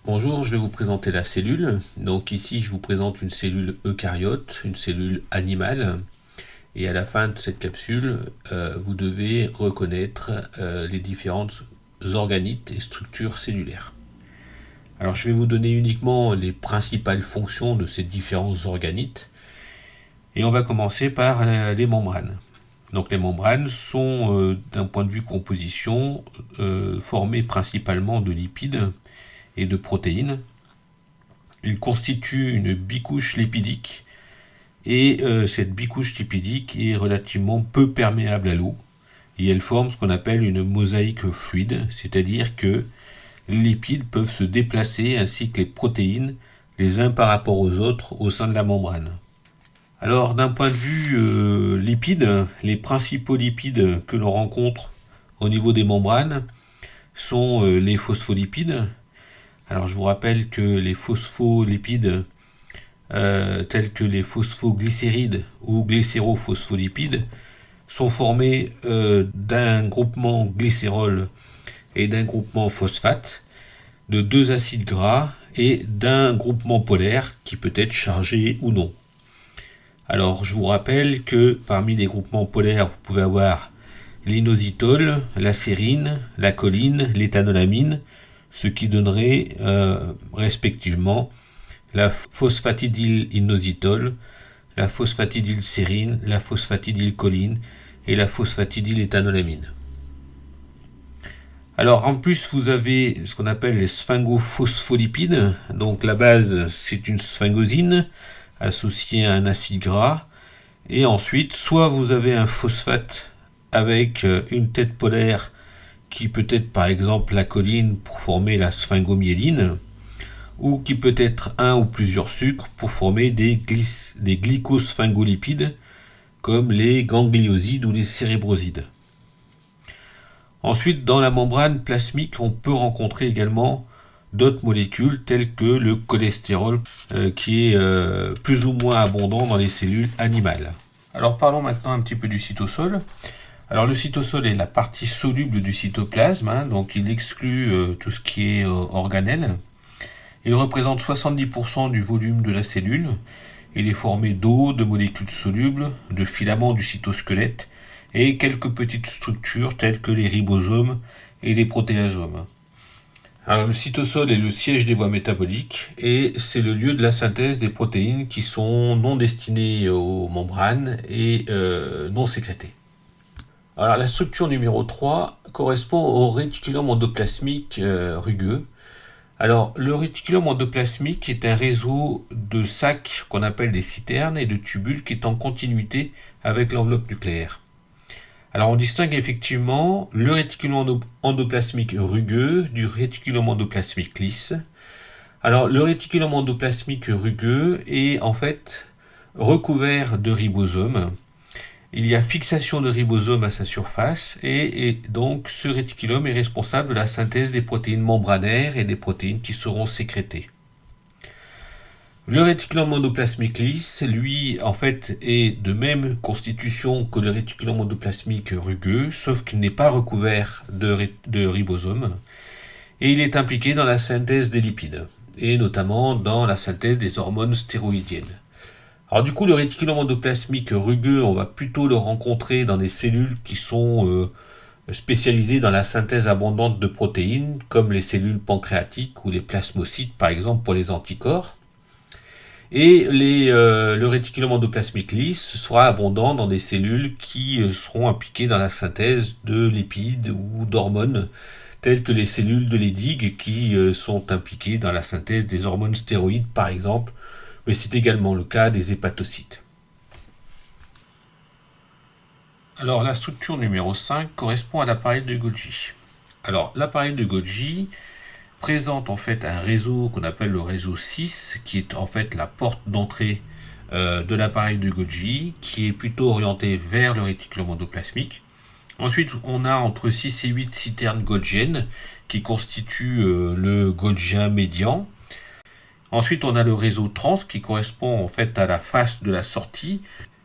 Bonjour, je vais vous présenter la cellule. Donc ici, je vous présente une cellule eucaryote, une cellule animale. Et à la fin de cette capsule, vous devez reconnaître les différentes organites et structures cellulaires. Alors je vais vous donner uniquement les principales fonctions de ces différents organites. Et on va commencer par les membranes. Donc les membranes sont, d'un point de vue composition, formées principalement de lipides et de protéines. Ils constituent une bicouche lipidique et cette bicouche lipidique est relativement peu perméable à l'eau et elle forme ce qu'on appelle une mosaïque fluide, c'est-à-dire que les lipides peuvent se déplacer ainsi que les protéines les uns par rapport aux autres au sein de la membrane. Alors d'un point de vue lipides, les principaux lipides que l'on rencontre au niveau des membranes sont les phospholipides. Alors je vous rappelle que les phospholipides tels que les phosphoglycérides ou glycérophospholipides sont formés d'un groupement glycérol et d'un groupement phosphate, de deux acides gras et d'un groupement polaire qui peut être chargé ou non. Alors je vous rappelle que parmi les groupements polaires, vous pouvez avoir l'inositol, la sérine, la choline, l'éthanolamine, ce qui donnerait respectivement la phosphatidyl'inositol, la phosphatidylsérine, la phosphatidylcholine et la phosphatidylethanolamine. Alors en plus vous avez ce qu'on appelle les sphingophospholipides. Donc la base c'est une sphingosine associée à un acide gras. Et ensuite soit vous avez un phosphate avec une tête polaire qui peut être par exemple la choline pour former la sphingomyéline, ou qui peut être un ou plusieurs sucres pour former des glycosphingolipides comme les gangliosides ou les cérébrosides. Ensuite, dans la membrane plasmique, on peut rencontrer également d'autres molécules telles que le cholestérol qui est plus ou moins abondant dans les cellules animales. Alors parlons maintenant un petit peu du cytosol. Alors le cytosol est la partie soluble du cytoplasme, donc il exclut tout ce qui est organelle. Il représente 70% du volume de la cellule. Il est formé d'eau, de molécules solubles, de filaments du cytosquelette et quelques petites structures telles que les ribosomes et les protéasomes. Alors le cytosol est le siège des voies métaboliques et c'est le lieu de la synthèse des protéines qui sont non destinées aux membranes et non sécrétées. Alors la structure numéro 3 correspond au réticulum endoplasmique rugueux. Alors le réticulum endoplasmique est un réseau de sacs qu'on appelle des citernes et de tubules qui est en continuité avec l'enveloppe nucléaire. Alors on distingue effectivement le réticulum endoplasmique rugueux du réticulum endoplasmique lisse. Alors le réticulum endoplasmique rugueux est en fait recouvert de ribosomes. Il y a fixation de ribosomes à sa surface et donc ce réticulum est responsable de la synthèse des protéines membranaires et des protéines qui seront sécrétées. Le réticulum endoplasmique lisse, lui, en fait, est de même constitution que le réticulum endoplasmique rugueux, sauf qu'il n'est pas recouvert de ribosomes et il est impliqué dans la synthèse des lipides et notamment dans la synthèse des hormones stéroïdiennes. Alors du coup, le réticulum endoplasmique rugueux, on va plutôt le rencontrer dans des cellules qui sont spécialisées dans la synthèse abondante de protéines, comme les cellules pancréatiques ou les plasmocytes, par exemple, pour les anticorps. Et le réticulum endoplasmique lisse sera abondant dans des cellules qui seront impliquées dans la synthèse de lipides ou d'hormones, telles que les cellules de Leydig qui sont impliquées dans la synthèse des hormones stéroïdes, par exemple, mais c'est également le cas des hépatocytes. Alors la structure numéro 5 correspond à l'appareil de Golgi. Alors l'appareil de Golgi présente en fait un réseau qu'on appelle le réseau 6, qui est en fait la porte d'entrée de l'appareil de Golgi, qui est plutôt orienté vers le réticulum endoplasmique. Ensuite, on a entre 6 et 8 citernes golgiennes qui constituent le golgien médian. Ensuite, on a le réseau trans qui correspond en fait à la face de la sortie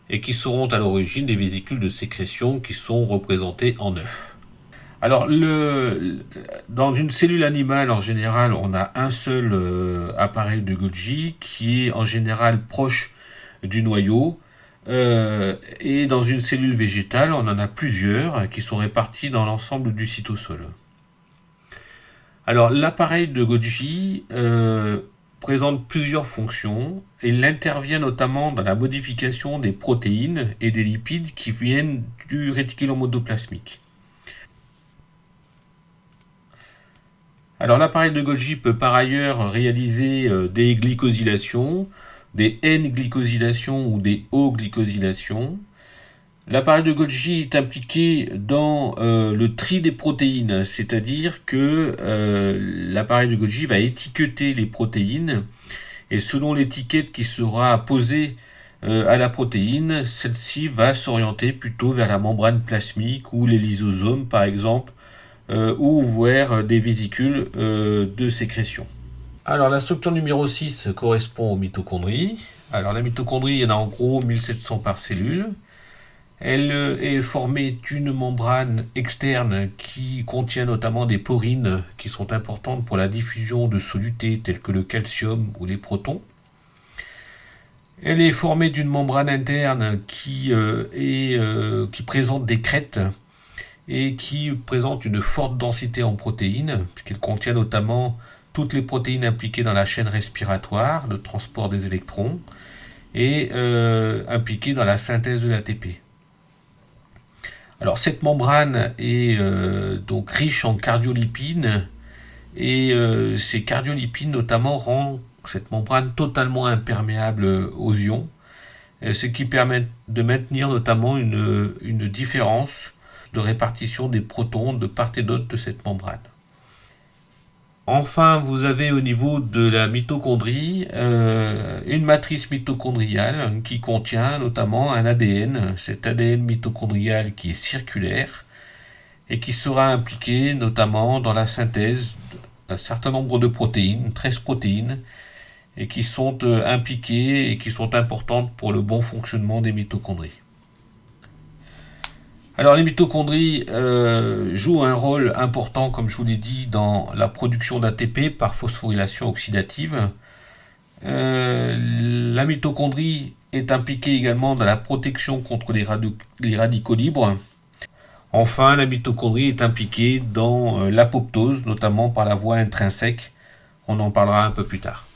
et qui seront à l'origine des vésicules de sécrétion qui sont représentées en œuf. Alors, dans une cellule animale, en général, on a un seul appareil de Golgi qui est en général proche du noyau. Et dans une cellule végétale, on en a plusieurs qui sont répartis dans l'ensemble du cytosol. Alors, l'appareil de Golgi présente plusieurs fonctions et il intervient notamment dans la modification des protéines et des lipides qui viennent du réticulum endoplasmique. Alors l'appareil de Golgi peut par ailleurs réaliser des glycosylations, des N-glycosylations ou des O-glycosylations. L'appareil de Golgi est impliqué dans le tri des protéines, c'est-à-dire que l'appareil de Golgi va étiqueter les protéines et selon l'étiquette qui sera posée à la protéine, celle-ci va s'orienter plutôt vers la membrane plasmique ou les lysosomes par exemple, ou vers des vésicules de sécrétion. Alors la structure numéro 6 correspond aux mitochondries. Alors la mitochondrie, il y en a en gros 1700 par cellule. Elle est formée d'une membrane externe qui contient notamment des porines qui sont importantes pour la diffusion de solutés tels que le calcium ou les protons. Elle est formée d'une membrane interne qui présente des crêtes et qui présente une forte densité en protéines, puisqu'elle contient notamment toutes les protéines impliquées dans la chaîne respiratoire, le transport des électrons, et impliquées dans la synthèse de l'ATP. Alors cette membrane est donc riche en cardiolipines, et ces cardiolipines notamment rendent cette membrane totalement imperméable aux ions, ce qui permet de maintenir notamment une différence de répartition des protons de part et d'autre de cette membrane. Enfin, vous avez au niveau de la mitochondrie une matrice mitochondriale qui contient notamment un ADN, cet ADN mitochondrial qui est circulaire et qui sera impliqué notamment dans la synthèse d'un certain nombre de protéines, 13 protéines, et qui sont impliquées et qui sont importantes pour le bon fonctionnement des mitochondries. Alors les mitochondries jouent un rôle important, comme je vous l'ai dit, dans la production d'ATP par phosphorylation oxydative. La mitochondrie est impliquée également dans la protection contre les radicaux libres. Enfin, la mitochondrie est impliquée dans l'apoptose, notamment par la voie intrinsèque. On en parlera un peu plus tard.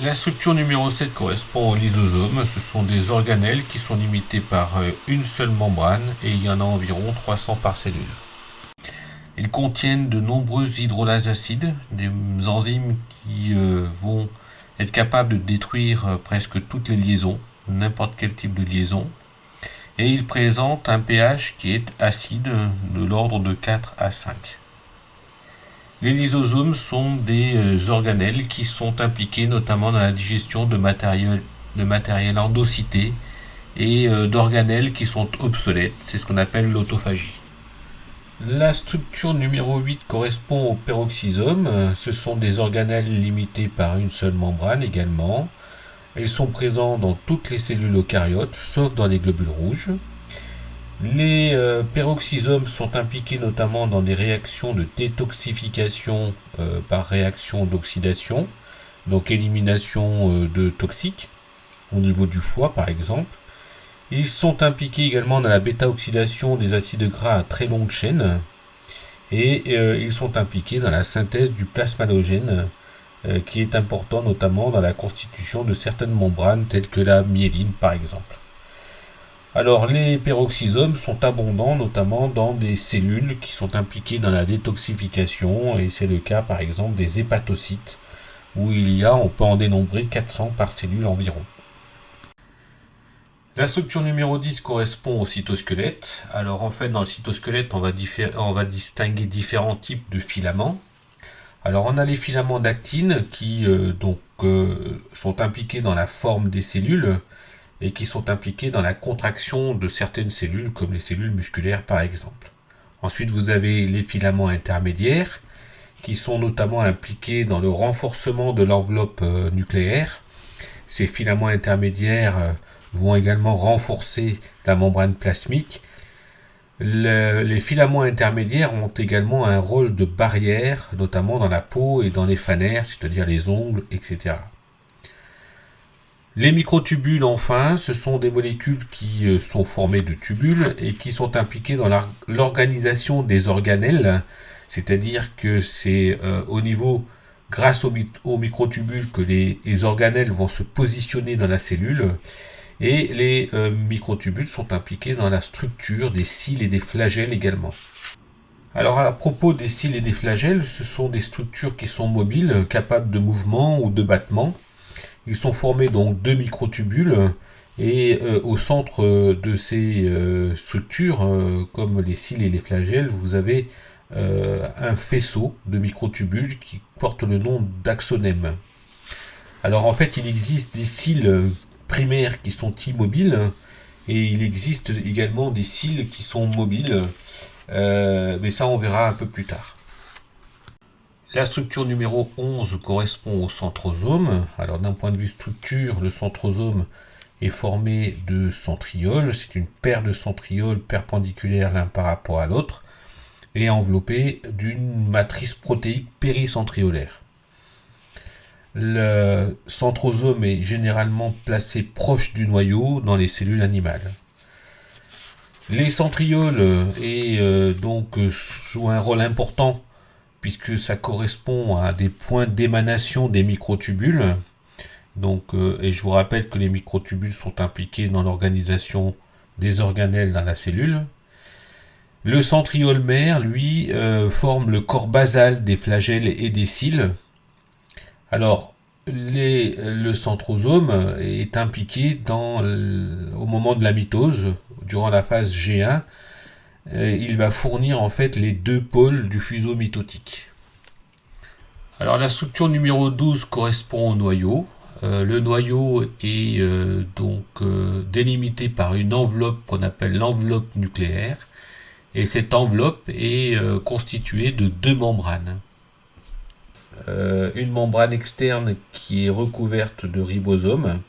La structure numéro 7 correspond aux lysosomes. Ce sont des organelles qui sont limités par une seule membrane et il y en a environ 300 par cellule. Ils contiennent de nombreuses hydrolases acides, des enzymes qui vont être capables de détruire presque toutes les liaisons, n'importe quel type de liaison. Et ils présentent un pH qui est acide de l'ordre de 4 à 5. Les lysosomes sont des organelles qui sont impliquées notamment dans la digestion de matériel endocité et d'organelles qui sont obsolètes. C'est ce qu'on appelle l'autophagie. La structure numéro 8 correspond aux peroxysomes. Ce sont des organelles limitées par une seule membrane également. Ils sont présents dans toutes les cellules eucaryotes, sauf dans les globules rouges. Les peroxysomes sont impliqués notamment dans des réactions de détoxification par réaction d'oxydation, donc élimination de toxiques au niveau du foie par exemple. Ils sont impliqués également dans la bêta-oxydation des acides gras à très longue chaîne et ils sont impliqués dans la synthèse du plasma halogène qui est important notamment dans la constitution de certaines membranes telles que la myéline par exemple. Alors les peroxysomes sont abondants notamment dans des cellules qui sont impliquées dans la détoxification et c'est le cas par exemple des hépatocytes où on peut en dénombrer 400 par cellule environ. La structure numéro 10 correspond au cytosquelette. Alors en fait dans le cytosquelette on va distinguer différents types de filaments. Alors on a les filaments d'actine qui sont impliqués dans la forme des cellules et qui sont impliqués dans la contraction de certaines cellules, comme les cellules musculaires par exemple. Ensuite, vous avez les filaments intermédiaires, qui sont notamment impliqués dans le renforcement de l'enveloppe nucléaire. Ces filaments intermédiaires vont également renforcer la membrane plasmique, Les filaments intermédiaires ont également un rôle de barrière, notamment dans la peau et dans les fanères, c'est-à-dire les ongles, etc. Les microtubules, enfin, ce sont des molécules qui sont formées de tubules et qui sont impliquées dans l'organisation des organelles, c'est-à-dire que c'est au niveau, grâce aux microtubules, que les organelles vont se positionner dans la cellule, et les microtubules sont impliqués dans la structure des cils et des flagelles également. Alors à propos des cils et des flagelles, ce sont des structures qui sont mobiles, capables de mouvement ou de battement. Ils sont formés donc de microtubules et au centre de ces structures, comme les cils et les flagelles, vous avez un faisceau de microtubules qui porte le nom d'axonème. Alors en fait, il existe des cils primaires qui sont immobiles et il existe également des cils qui sont mobiles, mais ça on verra un peu plus tard. La structure numéro 11 correspond au centrosome. Alors d'un point de vue structure, le centrosome est formé de centrioles. C'est une paire de centrioles perpendiculaires l'un par rapport à l'autre et enveloppé d'une matrice protéique péricentriolaire. Le centrosome est généralement placé proche du noyau dans les cellules animales. Les centrioles jouent un rôle important puisque ça correspond à des points d'émanation des microtubules. Et je vous rappelle que les microtubules sont impliqués dans l'organisation des organelles dans la cellule. Le centriole mère, lui, forme le corps basal des flagelles et des cils. Alors, le centrosome est impliqué au moment de la mitose, durant la phase G1. Il va fournir en fait les deux pôles du fuseau mitotique. Alors la structure numéro 12 correspond au noyau. Le noyau est délimité par une enveloppe qu'on appelle l'enveloppe nucléaire. Et cette enveloppe est constituée de deux membranes. Une membrane externe qui est recouverte de ribosomes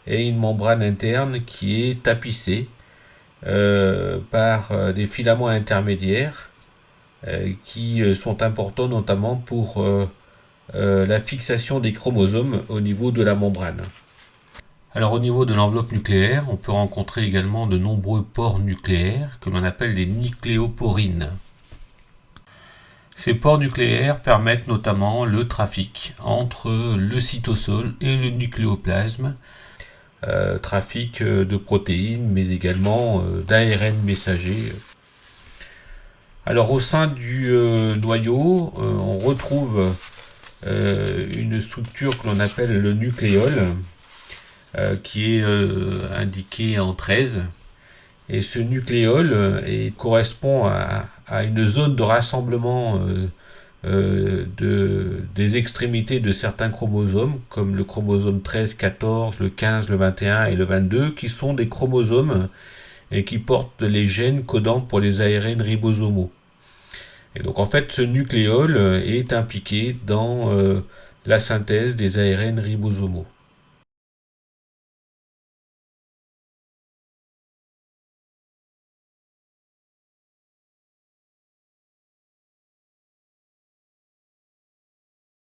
et une membrane interne qui est tapissée par des filaments intermédiaires qui sont importants notamment pour la fixation des chromosomes au niveau de la membrane. Alors au niveau de l'enveloppe nucléaire, on peut rencontrer également de nombreux pores nucléaires que l'on appelle des nucléoporines. Ces pores nucléaires permettent notamment le trafic entre le cytosol et le nucléoplasme, trafic de protéines mais également d'ARN messager. Alors au sein du noyau, on retrouve une structure que l'on appelle le nucléole, qui est indiqué en 13. Et ce nucléole correspond à une zone de rassemblement des extrémités de certains chromosomes, comme le chromosome 13, 14, le 15, le 21 et le 22, qui sont des chromosomes et qui portent les gènes codants pour les ARN ribosomaux. Et donc en fait, ce nucléole est impliqué dans la synthèse des ARN ribosomaux.